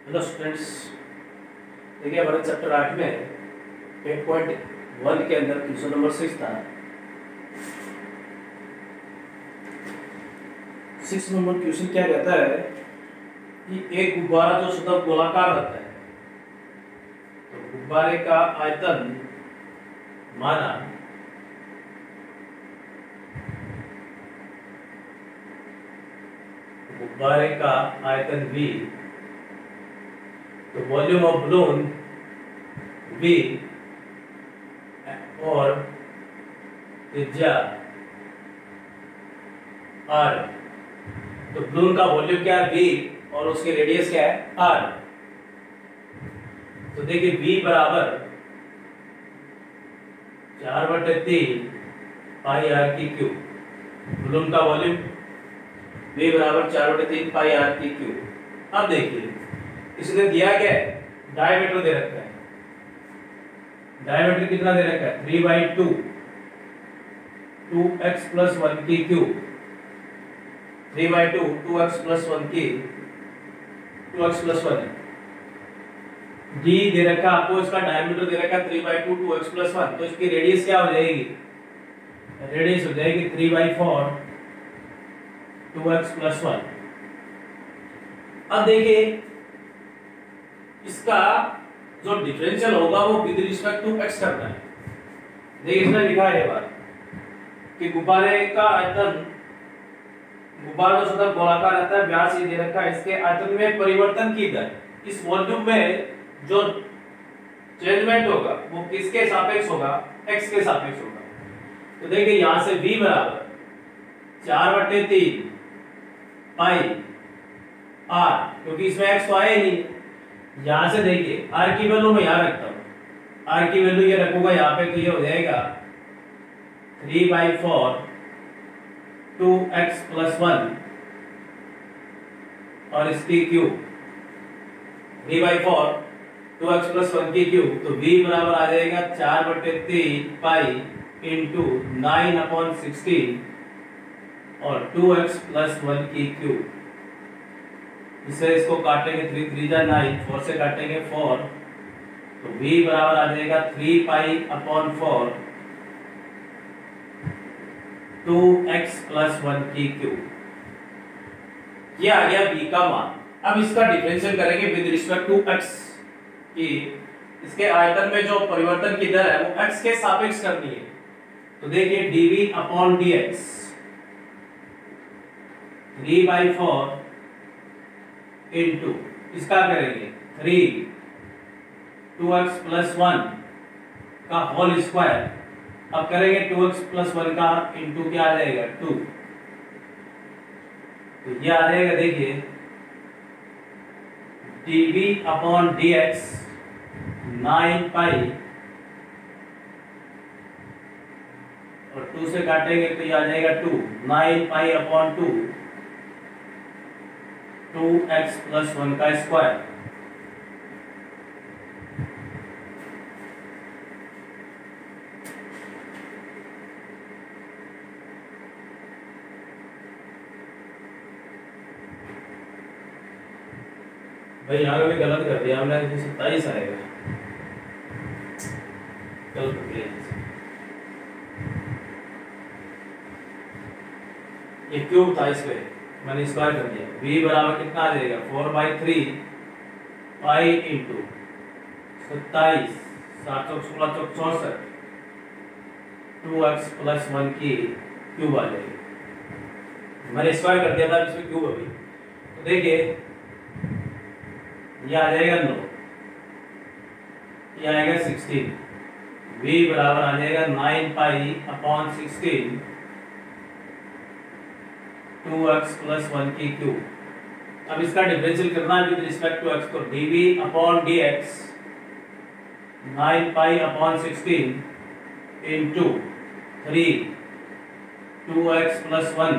Hello students, देखिए हमारे chapter 8 में 8.1 के अंदर क्वेश्चन नंबर 6 था। 6 नंबर क्वेश्चन क्या कहता है कि एक गुब्बारा जो सतह गोलाकार रहता है, तो गुब्बारे का आयतन माना गुब्बारे का आयतन V, तो वॉल्यूम ऑफ बलून V और त्रिज्या R। तो बलून का वॉल्यूम क्या है V और उसकी रेडियस क्या है R। तो देखिए V बराबर 4/3 पाई R की क्यूब। बलून का वॉल्यूम V बराबर 4/3 पाई R की क्यूब। अब देखिए इसने दिया क्या है, डायमीटर दे रखा है। डायमीटर कितना दे रखा है 3/2 2x + 1 की क्यूब। 3/2 2x + 1 की 2x + 1 d दे रखा आपको, इसका डायमीटर दे रखा 3/2 2x + 1। तो इसकी रेडियस क्या हो जाएगी, रेडियस हो जाएगी 3/4 2x + 1। अब देखिए इसका जो डिफरेंशियल होगा वो विद रिस्पेक्ट टू x करना है। देखिए इसने लिखा है ये बात कि गुब्बारे का आयतन, गुब्बारा जो सतह गोलाकार रहता है, व्यास ये दे रखा है, इसके आयतन में परिवर्तन की दर, इस वॉल्यूम में जो चेंजमेंट होगा वो किसके सापेक्ष होगा, x के सापेक्ष होगा। तो देखिए यहां से v बराबर 4/3 पाई r, क्योंकि इसमें x तो आया ही नहीं। यहां से देखिए r की वैल्यू मैं यहां रखता हूं, r की वैल्यू ये रखूंगा यहां पे, तो ये हो जाएगा 3/4 2x + 1 और इसकी क्यूब 3/4 2x + 1 की क्यूब। तो v बराबर आ जाएगा 4/3 पाई इंटू 9/16 और 2x + 1 की क्यूब। इससे इसको काटेंगे 3 3 जा 9, 4 से काटेंगे 4, तो v बराबर आ जाएगा 3π/4 2x + 1 की क्यूब। ये आ गया v का मान। अब इसका डिफरेंशियल करेंगे विद रिस्पेक्ट टू x, कि इसके आयतन में जो परिवर्तन की दर है वो x के सापेक्ष करनी है। तो देखिए dv/dx 3/4 इंटू इसका करेंगे 3 2x + 1 का होल स्क्वायर। अब करेंगे 2x + 1 का इंटू क्या आ जाएगा 2, तो ये आ जाएगा देखिए dv/dx 9π और 2 से काटेंगे तो ये आ जाएगा 2 9π/2 2x + 1 का स्क्वायर। भाई यहाँ पे गलत कर दिया हमने, 27 आएगा, गलत कर दिया। ये क्यूब था, इसमें मैंने स्क्वायर कर दिया। v बराबर कितना आ जाएगा 4/3 पाई इंटू 27 7 × 16 = 64 2x + 1 की क्यूब आ जाएगी। मैंने स्क्वायर कर दिया था, इसमें क्यूब अभी। तो देखिए ये आ जाएगा 9, ये आएगा 16, v बराबर आ जाएगा 9π/16 2x + 1 की क्यूब। अब इसका डिफरेंशियल करना है विद रिस्पेक्ट टू x, तो dv/dx 9π/16 into 3 2x + 1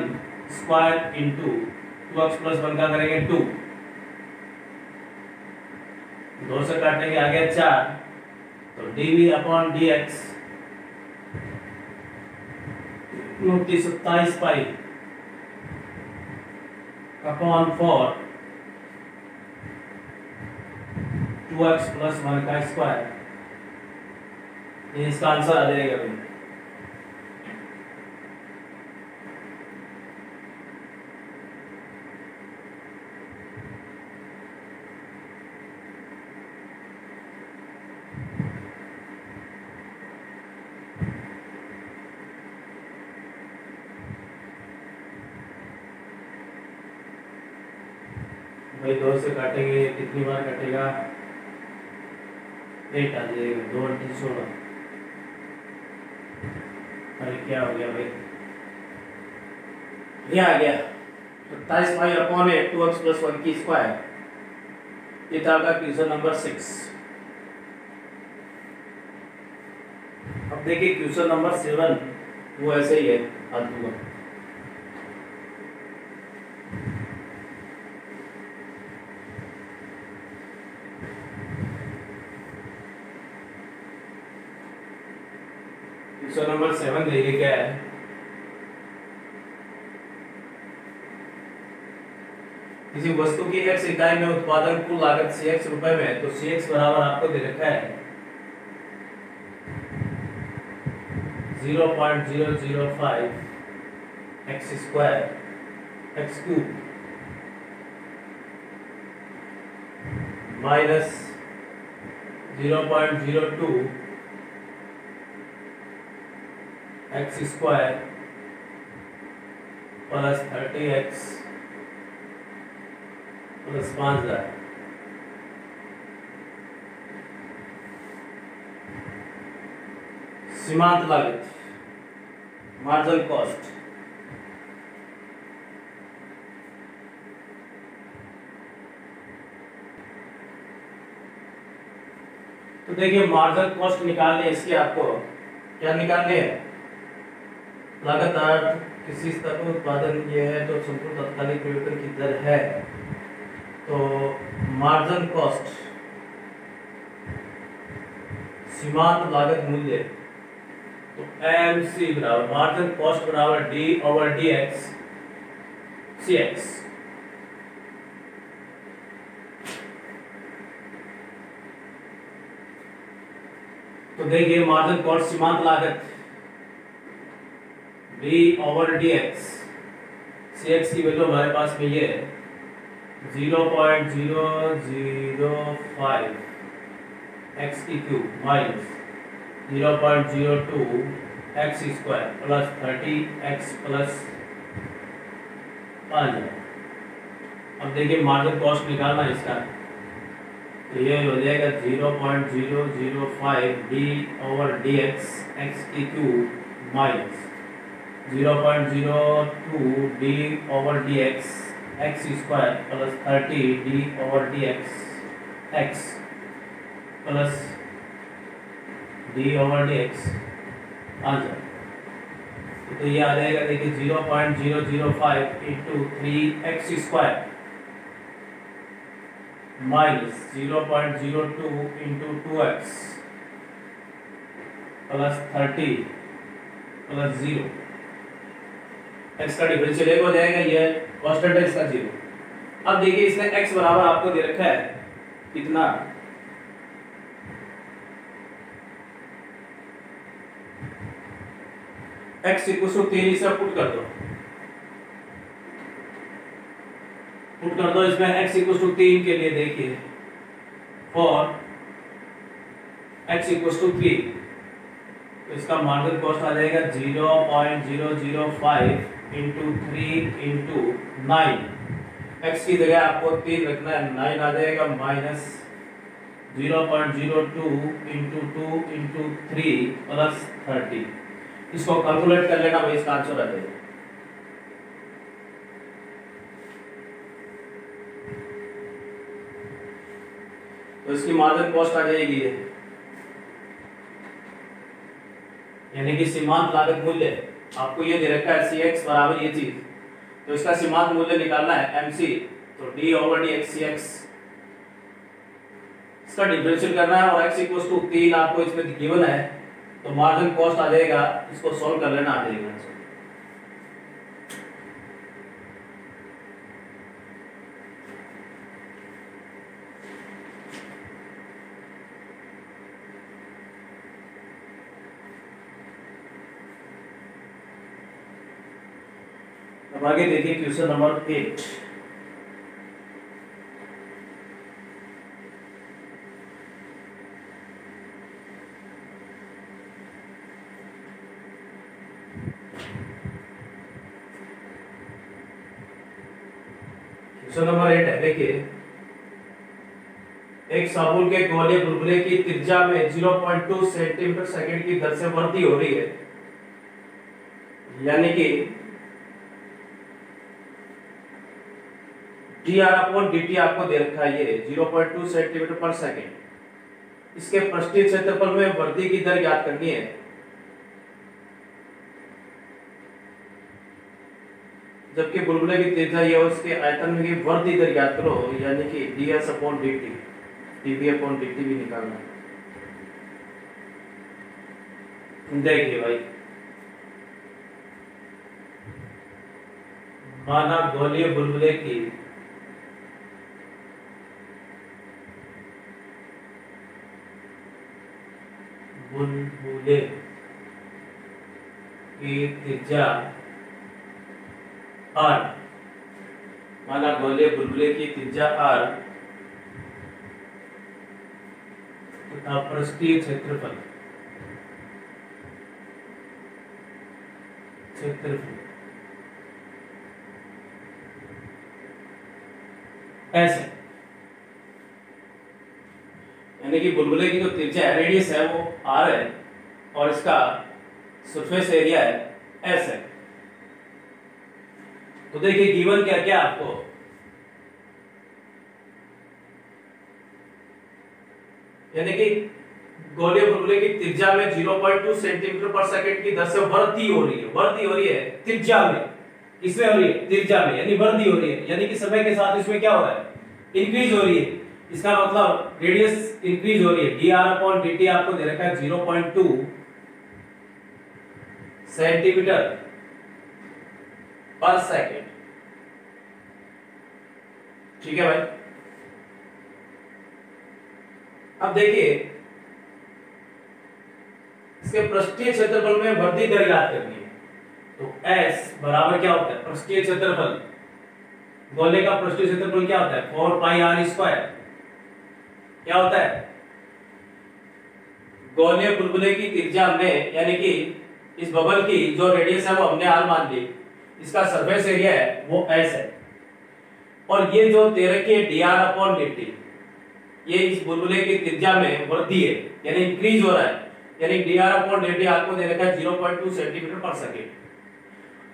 square into 2x + 1 का करेंगे 2, 2 से काटेंगे आ गया 4, तो dv/dx 27π/4 2 2x प्लस 1 का स्क्वायर, ये इसका आंसर आ जाएगा भाई। भाई 2 से काटेंगे, कितनी बार कटेगा? 8 आ जाएगा, 2 अंटी 16। अरे क्या हो गया भाई, ये आ गया 27/8 2x प्लस 1 की स्क्वायर। ये था आपका क्वेश्चन नंबर 6। अब देखिए क्वेश्चन नंबर 7, वो ऐसे ही है फालतू का। क्वेश्चन नंबर 7 देखिए क्या है। किसी वस्तु की x इकाई में उत्पादन कुल लागत cx रुपए में है, तो cx बराबर आपको दे रखा है 0.005 x square x cube minus 0.02 x square plus 30x plus 5000। सीमांत लागत, मार्जिनल कॉस्ट। तो देखिए मार्जिनल कॉस्ट निकालने, इसके आपको क्या निकालने हैं? लगातार किसी स्तर पर उत्पादन ये है तो संपूर्ण तात्कालिक परिवर्तन की दर है, तो मार्जिनल कॉस्ट सीमांत लागत मूल्य, तो MC बराबर मार्जिनल कॉस्ट बराबर D/dx CX। तो देखिए मार्जिनल कॉस्ट सीमांत लागत D/dx CX की वैल्यू हमारे पास में ये है 0.005 x की cube minus 0.02 x square plus 30x plus 5। अब देखिए मार्जिनल कॉस्ट निकालना है इसका, तो ये हो जाएगा 0.005 D/dx x की cube minus 0.02 D/dx x square plus 30 D/dx x plus D/dx answer. तो ये आ जाएगा देखिए 0.005 into 3x square minus 0.02 into 2x plus 30 plus 0। x का डिफरेंशियल 1 हो जाएगा, ये कांस्टेंट है इसका 0। अब देखिए इसने x बराबर आपको दे रखा है कितना? x इक्वल टू 3, इसे पुट कर दो, इसमें x इक्वल टू 3 के लिए देखिए फॉर x इक्वल टू 3, तो इसका मार्जिनल कॉस्ट आ जाएगा 0.005 इंटू 3 इंटू 9। x की जगह आपको 3 रखना है, 9 आ जाएगा माइनस 0.02 इंटू 2 इंटू 3 प्लस 30। इसको कैलकुलेट कर लेना भाई, इसका आंसर आ जाएगा। तो इसकी मार्जिनल कॉस्ट आ जाएगी यानी कि सीमांत लागत मूल्य आपको ये दे रखा है CX बराबर ये चीज, तो इसका सीमांत मूल्य निकालना है MC, तो D/dx CX, इसका डिफरेंशियल करना है और x इक्वल टू 3 आपको इसमें गिवन है, तो मार्जिनल कॉस्ट आ जाएगा, इसको सॉल्व कर लेना आ जाएगा। अब आगे देखिए क्वेश्चन नंबर 8। क्वेश्चन नंबर 8 है, देखिए एक साबुन के गोले बुलबुले की त्रिज्या में 0.2 सेंटीमीटर सेकंड की दर से वृद्धि हो रही है, यानी कि dr/dt आपको दे रखा है ये 0.2 सेंटीमीटर पर सेकंड। इसके पृष्ठीय क्षेत्रफल में वृद्धि की दर ज्ञात करनी है। जबकि बुलबुले की त्रिज्या ये और उसके आयतन में की वृद्धि दर ज्ञात करो, यानी कि ds/dt, dv/dt भी निकालना है। देखिए भाई, माना गोलीय बुलबुले की त्रिज्या r, माना गोलीय बुलबुले की त्रिज्या r तथा पृष्ठीय क्षेत्रफल ऐसे, यानी कि बुलबुले की जो त्रिज्या है, रेडियस है, वो r है और इसका सरफेस एरिया है s है। तो देखिए गिवन क्या क्या आपको, यानी कि गोलीय बुलबुले की त्रिज्या में 0.2 सेंटीमीटर पर सेकंड की दर से वृद्धि हो रही है त्रिज्या में। किसमें हो रही है? त्रिज्या में, यानी वृद्धि हो रही है, यानी कि समय के साथ इसमें क्या हो रहा है? इंक्रीज हो रही है। इसका मतलब रेडियस इंक्रीज हो रही है। dr/dt आपको दे रखा है 0.2 सेंटीमीटर पर सेकंड। ठीक है भाई। अब देखिए इसके पृष्ठीय क्षेत्रफल में वृद्धि दर ज्ञात करनी है। तो S बराबर क्या होता है? पृष्ठीय क्षेत्रफल, गोले का पृष्ठीय क्षेत्रफल क्या होता है? 4πr²। क्या होता है? गोले बुलबुले की त्रिज्या में, यानी कि इस बबल की जो रेडियस है वो हमने r मान ली, इसका सरफेस एरिया है वो S है, और ये जो दे रखी है dr/dt, ये इस बुलबुले की त्रिज्या में वृद्धि है, यानी इंक्रीज हो रहा है, यानी dr/dt आपको दे रखा है 0.2 सेंटीमीटर पर सेकंड।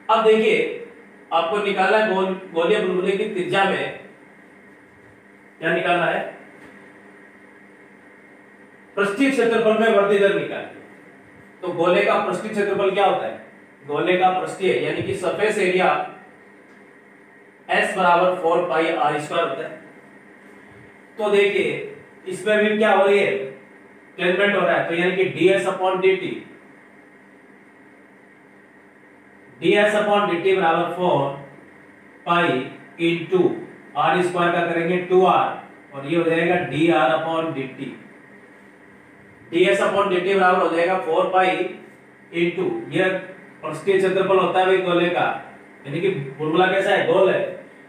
अब देखिए आपको निकालना है गोलीय बुलबुले की त्रिज्या में, क्या निकालना है? पृष्ठीय क्षेत्रफल में वृद्धि दर निकालनी। तो गोले का पृष्ठीय क्षेत्रफल क्या होता है? गोले का पृष्ठीय यानी कि सरफेस एरिया S बराबर 4πr² होता है। तो देखिए इसमें भी क्या हो रही है? चेंजमेंट हो रहा है, तो यानी कि ds/dt बराबर 4π इंटू r² का करेंगे 2r, और ये हो जाएगा dr/dt। ds/dt बराबर हो जाएगा 4π इंटू, ये पृष्ठीय क्षेत्रफल होता है भाई गोले का, यानी कि बुलबुला कैसा है? गोल है,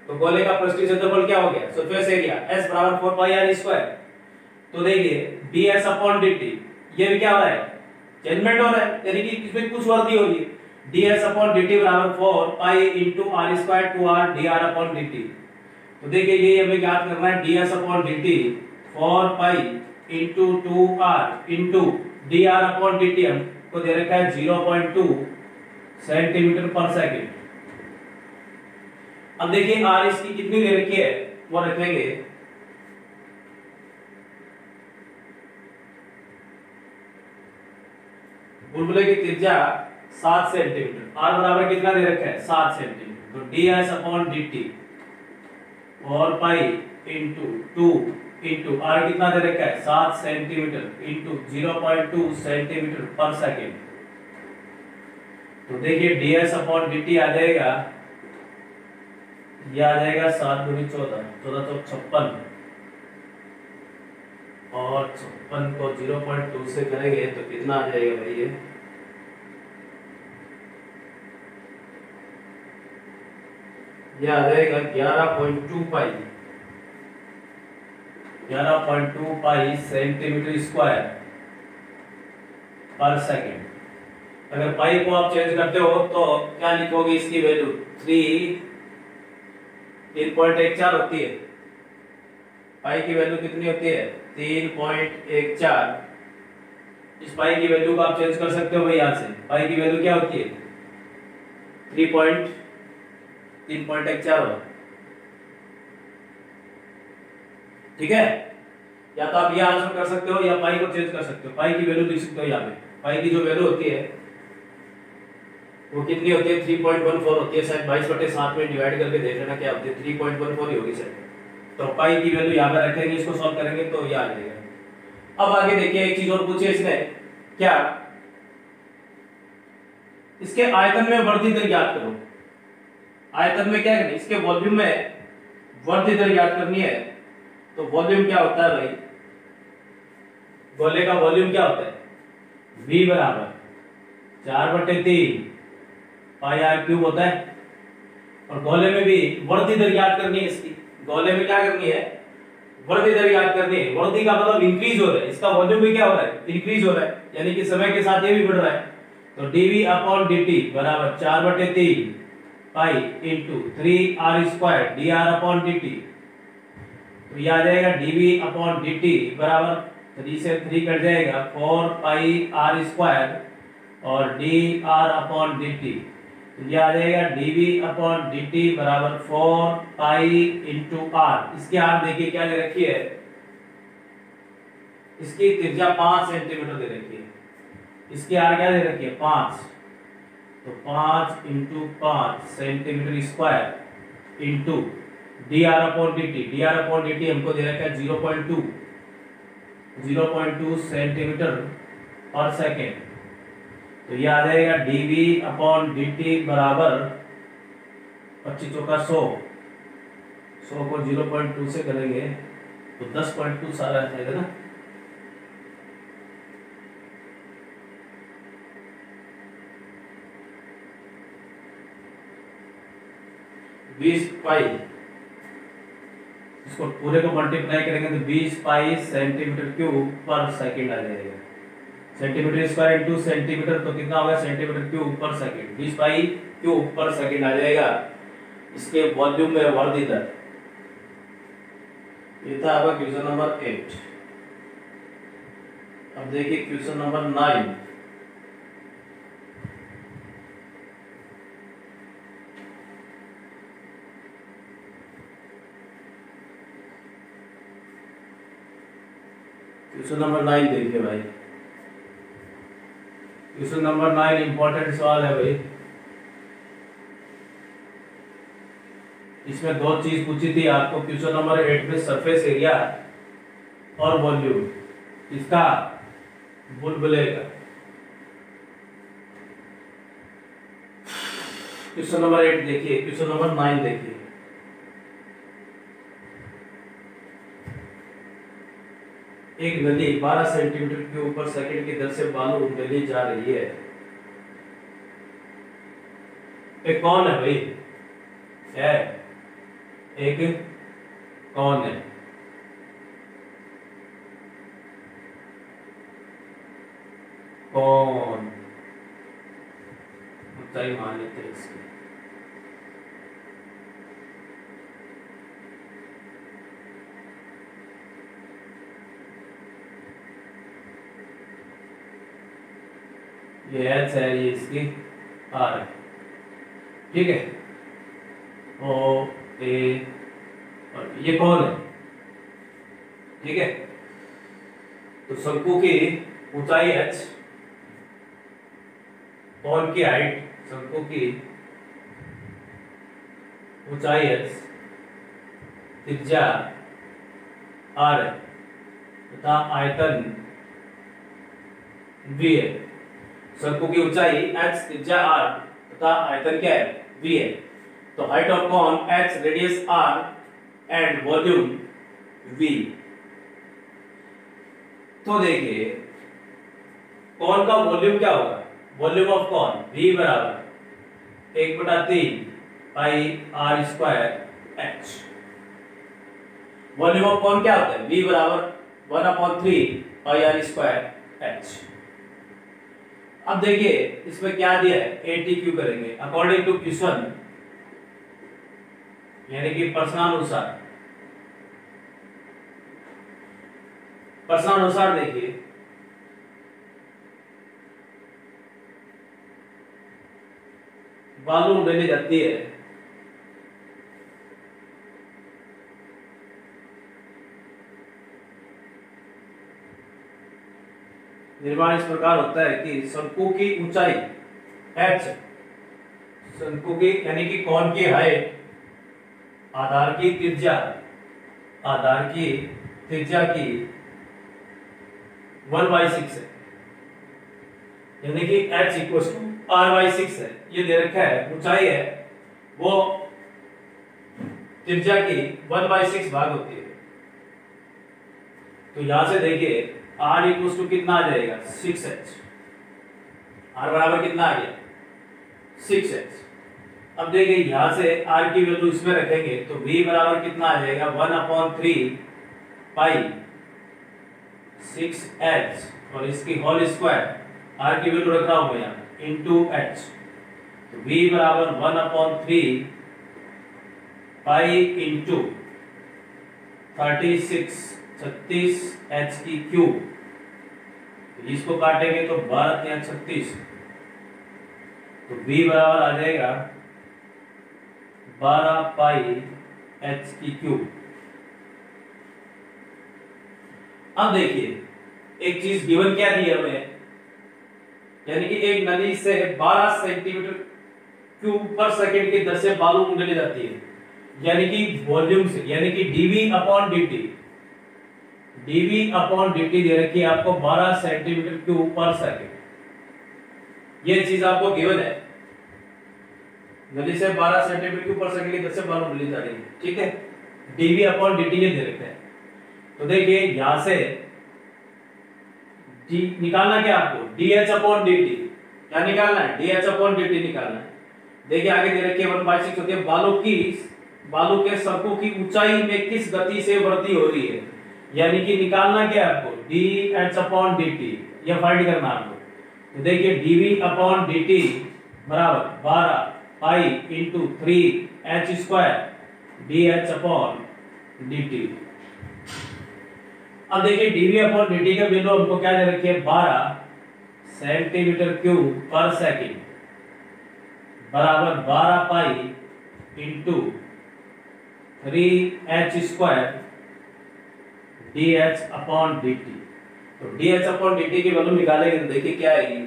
तो गोले का पृष्ठीय क्षेत्रफल क्या हो गया? सरफेस एरिया S बराबर 4πr²। तो देखिए ds/dt, ये भी क्या हो रहा है? चेंजमेंट हो रहा है, यानी कि इसमें कुछ वृद्धि हो रही है। ds/dt बराबर 4π इंटू r² 2r dr/dt। तो देखिए ये हमें ज्ञात करना है ds/dt 4π into 2r into dr/dt हमको दे रखा है 0.2 सेंटीमीटर पर सेकंड। अब देखिए r इसकी कितनी दे रखी है वो रखेंगे, बुलबुले की त्रिज्या 7 सेंटीमीटर, r बराबर कितना दे रखा है? 7 सेंटीमीटर। तो ds/dt 4π इंटू 2 इंटू r कितना दे रखा है? 7 सेंटीमीटर इंटू 0.2 सेंटीमीटर पर सेकंड। तो देखिए ds/dt आ जाएगा, ये आ जाएगा 7 दूनी 14, 14 तो 56, और 56 को 0.2 से करेंगे तो कितना आ जाएगा भाई? ये ये आ जाएगा 11.2 पाई, 11.2 पाई सेंटीमीटर स्क्वायर पर सेकेंड। अगर पाई को आप चेंज करते हो तो क्या लिखोगे इसकी वैल्यू? 3.14 होती है। पाई की वैल्यू कितनी होती है? 3.14। इस पाई की वैल्यू को आप चेंज कर सकते हो भाई यहाँ से। पाई की वैल्यू क्या होती है? 3.14। ठीक है, या तो आप ये आंसर कर सकते हो या पाई को चेंज कर सकते हो। पाई की वैल्यू लिख सकते हो यहाँ पे। पाई की जो वैल्यू होती है वो कितनी होती है? 3.14 होती है। शायद 22/7 में डिवाइड करके देख लेना क्या होती है। 3.14 ही होगी शायद। तो पाई की वैल्यू यहाँ पे रखेंगे, इसको सॉल्व करेंगे तो ये आ जाएगा। अब आगे देखिए, एक चीज और पूछे इसने, क्या? इसके आयतन में वर्धी दर ज्ञात करो। आयतन में क्या करना है? इसके वॉल्यूम में वर्धी दर ज्ञात करनी है। तो वॉल्यूम क्या होता है भाई? गोले का वॉल्यूम क्या होता है? V बराबर 4/3 पाई r क्यूब होता है। और गोले में भी वर्धी दर ज्ञात करनी है इसकी। गोले में क्या करनी है? वर्धी दर ज्ञात करनी है। वर्धी का मतलब इंक्रीज हो रहा है, इसका वॉल्यूम भी क्या हो रहा है? इंक्रीज हो रहा है, यानी कि समय के साथ ये भी बढ़ रहा है। तो dv/dt बराबर 4/3 पाई इंटू 3r² dr/dt। तो ये आ जाएगा dv/dt बराबर 3 से 3 कट जाएगा 4 पाई r² और dr/dt। तो ये आ जाएगा dv/dt बराबर 4 पाई इंटू r। इसकी r देखिए क्या दे रखी है? इसकी त्रिज्या 5 सेंटीमीटर दे रखी है। इसकी r क्या दे रखी है? 5। तो 5 into 5 centimetre square into dr/dt। dr/dt हमको दे रखा है 0.2 सेंटीमीटर पर सेकेंड। तो ये आ जाएगा dv/dt बराबर 25 चौका 100 को 0.2 से करेंगे तो 10.2 सारा आएगा ना। बीस पाई, इसको पूरे को मल्टीप्लाई करेंगे तो 20 पाई सेंटीमीटर क्यूब पर सेकंड आ जाएगा। सेंटीमीटर स्क्वायर इंटू सेंटीमीटर तो कितना होगा? सेंटीमीटर क्यूब पर सेकंड। 20 पाई क्यूब पर सेकंड आ जाएगा इसके वॉल्यूम में वर्धी दर। ये था आपका क्वेश्चन नंबर 8। अब देखिए क्वेश्चन नंबर 9। क्वेश्चन नंबर 9 देखिए भाई। क्वेश्चन नंबर 9 इंपॉर्टेंट सवाल है भाई। इसमें दो चीज पूछी थी आपको। क्वेश्चन नंबर 8 में सरफेस एरिया और वॉल्यूम इसका बुलबुले का। क्वेश्चन नंबर 8 देखिए। क्वेश्चन नंबर 9 देखिए। एक नदी 12 सेंटीमीटर क्यूब पर सेकंड की दर से बालू उंडेली जा रही है। एक कौन है भाई? है एक कौन है? कौन? ऊंचाई मान लेते हैं इसकी। ये एच है, ये इसकी आर है। ठीक है, ओ ए और ये कौन है? ठीक है, तो शंकु की ऊंचाई h, कौन की हाइट, शंकु की ऊंचाई h, त्रिज्या r है तथा आयतन v है। शंकु की ऊंचाई h, त्रिज्या r तथा आयतन क्या है? v है। तो height of cone h, radius r and volume v। तो देखिए कॉन का वॉल्यूम क्या होगा? वॉल्यूम ऑफ कॉन v बराबर 1/3 pi R square H. Volume of cone क्या होता है? V बराबर 1/3 पाई आर स्क्वायर एच। अब देखिए इसमें क्या दिया है, ATQ करेंगे अकॉर्डिंग टू क्वेश्चन, यानी कि प्रश्नानुसार। प्रश्नानुसार देखिए बालू उड़ेली जाती है निर्माण इस प्रकार होता है कि शंकु की ऊंचाई h, शंकु की यानी कि कोन की हाइट आधार की त्रिज्या की 1/6 है, यानी कि h इक्वल्स टू r/6 है। ये दे रखा है, ऊंचाई है वो त्रिज्या की 1/6 भाग होती है। तो यहां से देखिए r इक्वल्स टू कितना आ जाएगा 6h। r बराबर कितना आ गया 6h। अब देखिए यहां से r की वैल्यू इसमें रखेंगे तो v बराबर कितना आ जाएगा 1/3 पाई 6h और इसकी होल स्क्वायर, r की वैल्यू रख रहा हूं मैं यहां इनटू h। तो v बराबर 1/3 पाई इनटू 36 h की क्यूब, इसको काटेंगे तो 12 या 36, तो v बराबर आ जाएगा 12 पाई h की क्यूब। अब देखिए एक चीज गिवन क्या दी है हमें, यानी कि एक नली से 12 सेंटीमीटर क्यूब पर सेकंड की दर से बालू उंडेली जाती है, यानी कि वॉल्यूम से, यानी कि dV/dt दे रखी है आपको 12 सेंटीमीटर क्यूब पर सेकंड। ये चीज आपको गिवन है, नली से 12 सेंटीमीटर क्यूब पर सेकंड की दर से बालू उंडेली जा रही है, ठीक है। dV/dt ये दे रखा है। तो देखिए यहां से d निकालना क्या आपको, dH/dt क्या निकालना है, dH/dt निकालना है। देखिए आगे दे रखी है 1/6 होती है, बालू के शंकु की ऊंचाई में किस गति से वृद्धि हो रही है, यानी कि निकालना क्या है आपको dH/dt, यह फाइंड करना आपको। तो देखिए dV/dt बराबर 12 पाई इंटू 3h² dH/dt। अब देखिए dV/dt का वैल्यू हमको क्या दे रखी है 12 सेंटीमीटर क्यूब पर सेकंड बराबर 12 पाई इंटू 3h² dH/dt। तो dH/dt की वैल्यू निकालेंगे तो देखिए क्या आएगी,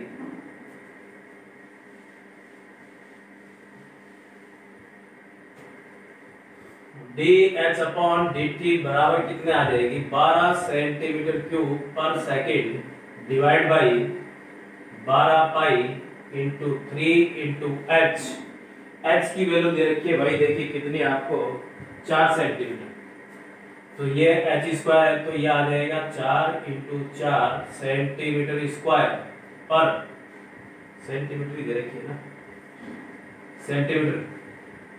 dH/dt बराबर कितने आ जाएगी 12 सेंटीमीटर क्यूब पर second divide by 12 pi into 3 into h की वैल्यू दे रखी है भाई, देखिए कितनी आपको 4 सेंटीमीटर। तो ये h² है तो ये आ जाएगा 4 इंटू 4 सेंटीमीटर स्क्वायर पर, सेंटीमीटर दे रखी है ना सेंटीमीटर,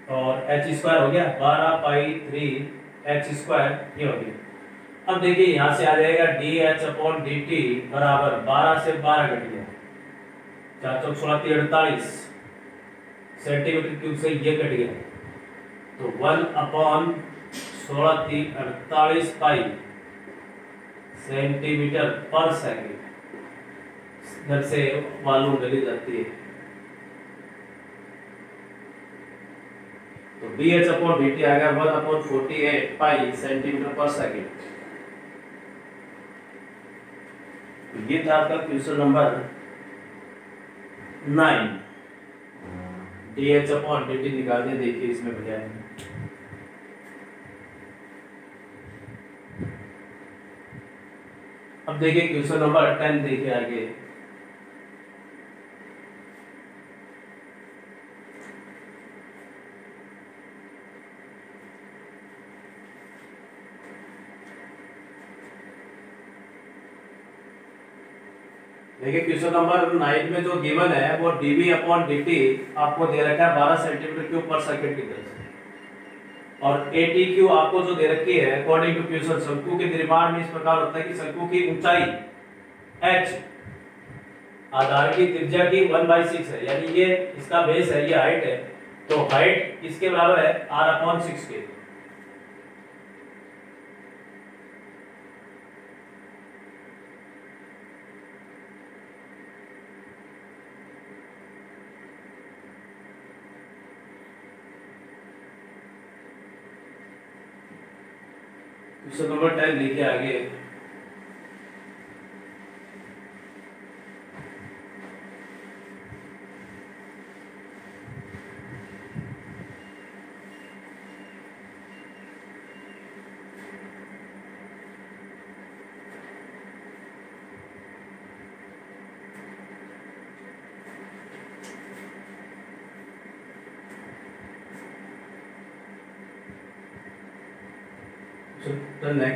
और h² हो गया 12 पाई 3h² ये हो गया। अब देखिए यहां से आ जाएगा dH/dt बराबर 12 से 12 कट गया 4 चौक 16 48 सेंटीमीटर क्यूब से ये कट गया, तो 1/16 48 पाई सेंटीमीटर पर सेकंड घर से बालू उंडेली जाती है। तो dH/dt आ गया 1/48 पाई सेंटीमीटर पर सेकंड। तो ये था आपका क्वेश्चन नंबर 9। dH/dt निकालने देखिए इसमें बजाय अब देखिए क्वेश्चन नंबर 10 देखिए आगे। देखिए क्वेश्चन नंबर 9 में जो गिवन है वो dv/dt आपको दे रखा है 12 सेंटीमीटर क्यूब पर सेकंड की तरह से, और atq आपको जो दे रखी है अकॉर्डिंग टू क्वेश्चन शंकु के निर्माण में इस प्रकार होता है कि शंकु की ऊंचाई h आधार की त्रिज्या की 1/6 है, यानी ये इसका बेस है, ये हाइट है, तो हाइट किसके बराबर है r/6 के। क्वेश्चन नंबर 10 लिखे आगे।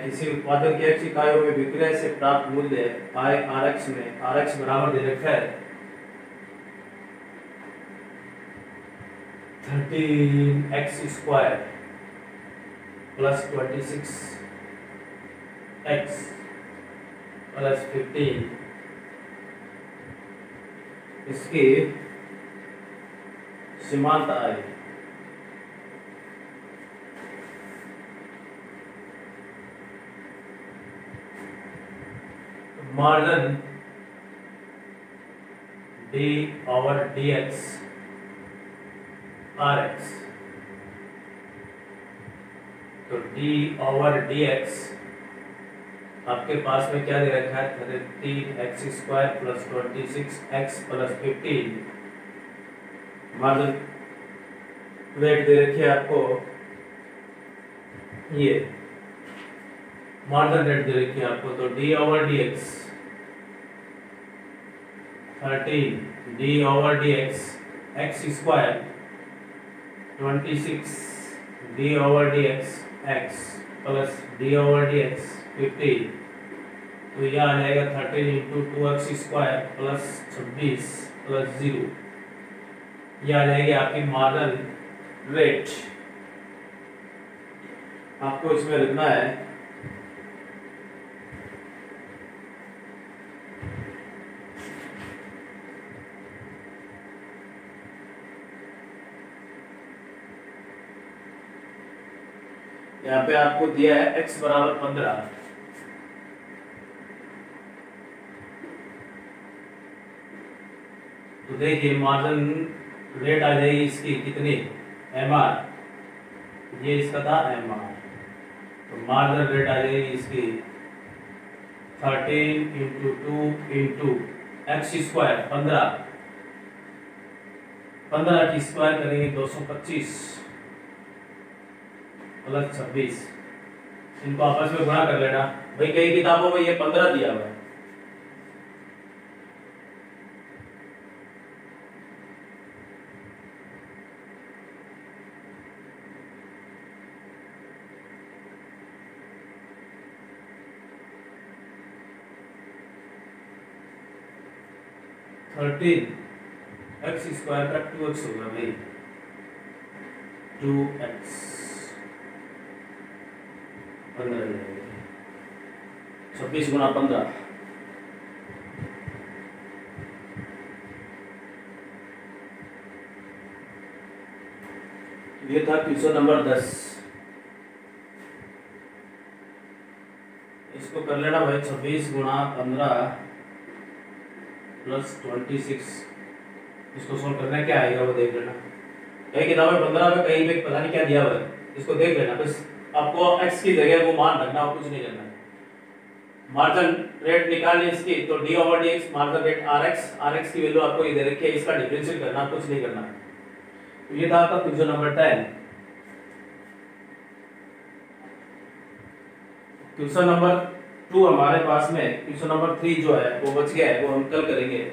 किसी उत्पादन की x इकाइयों में विक्रय से प्राप्त मूल्य I Rx में Rx बराबर दे रखा है 13x² प्लस 26x प्लस 15, इसकी सीमांत आय मार्जिन d/dx Rx, तो d/dx आपके पास में क्या दे रखा है 13x² plus 26x plus 15, margin weight दे रखी है आपको, ये मार्जिन रेट दे रखी है आपको, तो d/dx 13 d/dx x² 26 d/dx x plus d/dx 15, तो यह आ जाएगा 13 × 2x² प्लस 26 प्लस 0, यह आ जाएगी आपकी मार्जिन रेट। आपको इसमें लिखना है यहाँ पे आपको दिया है x बराबर 15, तो देखिए मार्जिन रेट आ जाएगी इसकी कितनी mr, ये इसका था mr, तो मार्जिन रेट आ जाएगी इसकी 13 × 2 × x² 15 की स्क्वायर करेंगे 225 प्लस 26, इनको आपस में गुणा कर लेना भाई, कई किताबों में ये 15 दिया हुआ है, x² का 2x होगा भाई, 2x 15 26 गुना 15, ये था क्वेश्चन नंबर 10। इसको कर लेना भाई 26 गुना 15 प्लस 26, इसको सोल्व करना है, क्या आएगा वो देख लेना। कई किताबें 15 में, कहीं पे पता नहीं क्या दिया हुआ है, इसको देख लेना, बस आपको x की जगह वो मान रखना और कुछ नहीं करना। मार्जिन रेट निकालनी इसकी, तो d/dx मार्जिन रेट Rx की वैल्यू आपको ये दे रखी है, इसका डिफरेंशियल करना, कुछ नहीं करना। तो ये था आपका क्वेश्चन नंबर 10। क्वेश्चन नंबर 2 हमारे पास में, क्वेश्चन नंबर 3 जो है वो बच गया है, वो हम कल करेंगे।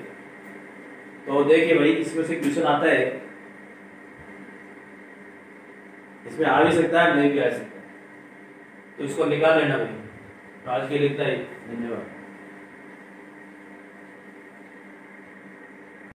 तो देखिए भाई इसमें से क्वेश्चन आता है, इसमें आ भी सकता है नहीं भी आ सकता है, तो इसको निकाल लेना भाई। आज के लिए इतना ही, धन्यवाद।